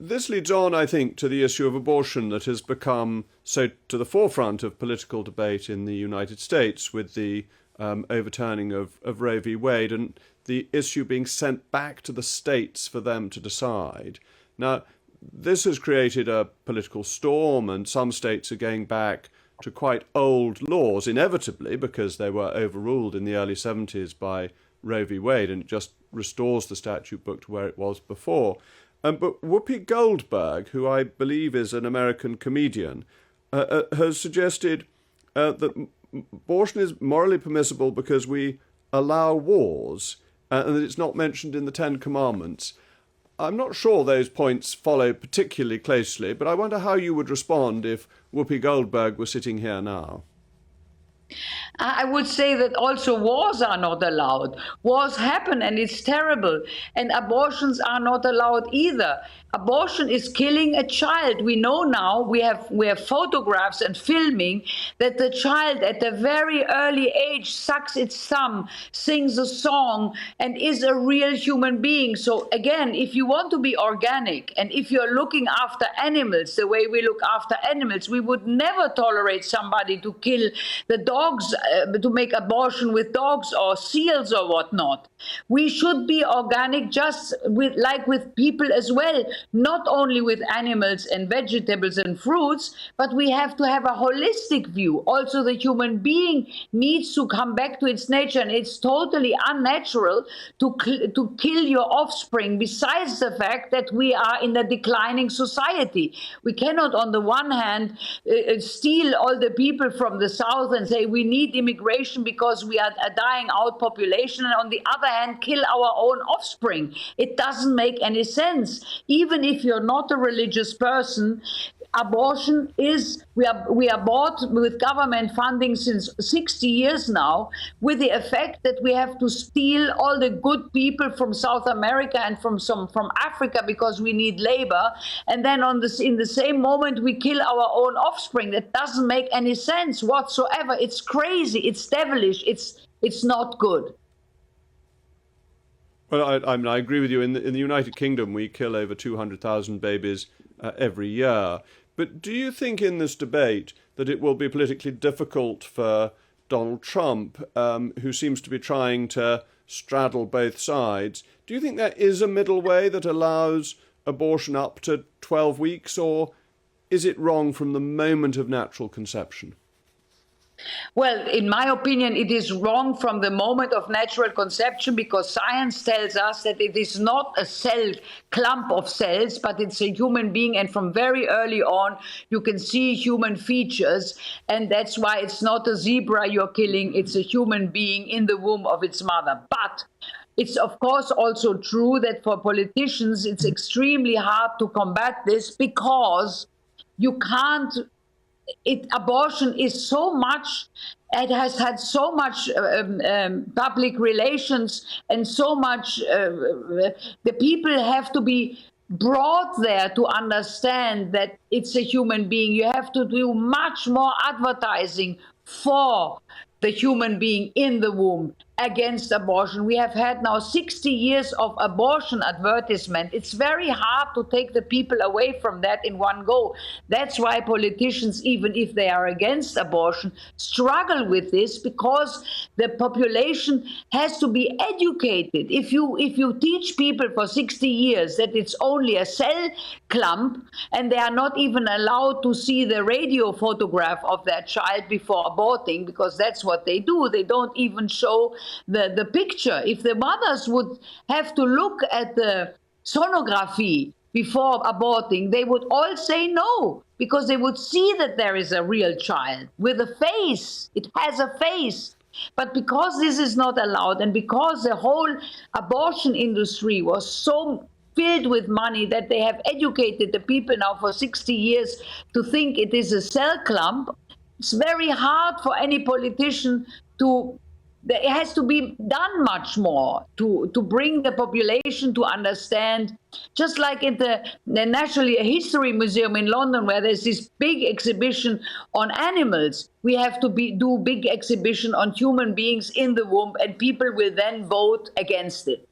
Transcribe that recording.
this leads on, I think, to the issue of abortion that has become so to the forefront of political debate in the United States with the overturning of Roe v. Wade and the issue being sent back to the states for them to decide. Now, this has created a political storm, and some states are going back to quite old laws, inevitably, because they were overruled in the early 70s by Roe v. Wade, and it just restores the statute book to where it was before. But Whoopi Goldberg, who I believe is an American comedian, has suggested that abortion is morally permissible because we allow wars, and that it's not mentioned in the Ten Commandments. I'm not sure those points follow particularly closely, but I wonder how you would respond if Whoopi Goldberg were sitting here now. I would say that also wars are not allowed. Wars happen and it's terrible. And abortions are not allowed either. Abortion is killing a child. We know now, we have photographs and filming that the child at a very early age sucks its thumb, sings a song, and is a real human being. So again, if you want to be organic and if you're looking after animals the way we look after animals, we would never tolerate somebody to kill the dogs, to make abortion with dogs or seals or whatnot. We should be organic just like with people as well, not only with animals and vegetables and fruits, but we have to have a holistic view. Also, the human being needs to come back to its nature, and it's totally unnatural to kill your offspring, besides the fact that we are in a declining society. We cannot, on the one hand, steal all the people from the south and say we need immigration because we are a dying out population, and on the other hand, kill our own offspring. It doesn't make any sense. Even if you're not a religious person, abortion is, we are bought with government funding since 60 years now, with the effect that we have to steal all the good people from South America and from Africa because we need labor, and then in the same moment we kill our own offspring. That doesn't make any sense whatsoever. It's crazy, it's devilish, it's not good. Well, I agree with you. In the United Kingdom, we kill over 200,000 babies every year. But do you think in this debate that it will be politically difficult for Donald Trump, who seems to be trying to straddle both sides, do you think there is a middle way that allows abortion up to 12 weeks, or is it wrong from the moment of natural conception? Well, in my opinion, it is wrong from the moment of natural conception, because science tells us that it is not a cell clump of cells, but it's a human being. And from very early on, you can see human features. And that's why it's not a zebra you're killing. It's a human being in the womb of its mother. But it's, of course, also true that for politicians, it's extremely hard to combat this, because you can't. Abortion is so much, it has had so much public relations, and so much, the people have to be brought there to understand that it's a human being. You have to do much more advertising for the human being in the womb against abortion. We have had now 60 years of abortion advertisement. It's very hard to take the people away from that in one go. That's why politicians, even if they are against abortion, struggle with this, because the population has to be educated. If you teach people for 60 years that it's only a cell clump, and they are not even allowed to see the radio photograph of their child before aborting, because that's what they do. They don't even show the picture. If the mothers would have to look at the sonography before aborting, they would all say no, because they would see that there is a real child with a face. It has a face. But because this is not allowed, and because the whole abortion industry was so filled with money that they have educated the people now for 60 years to think it is a cell clump, it's very hard for any politician to. It has to be done much more to bring the population to understand. Just like in the National History Museum in London, where there's this big exhibition on animals, we have to do big exhibition on human beings in the womb, and people will then vote against it.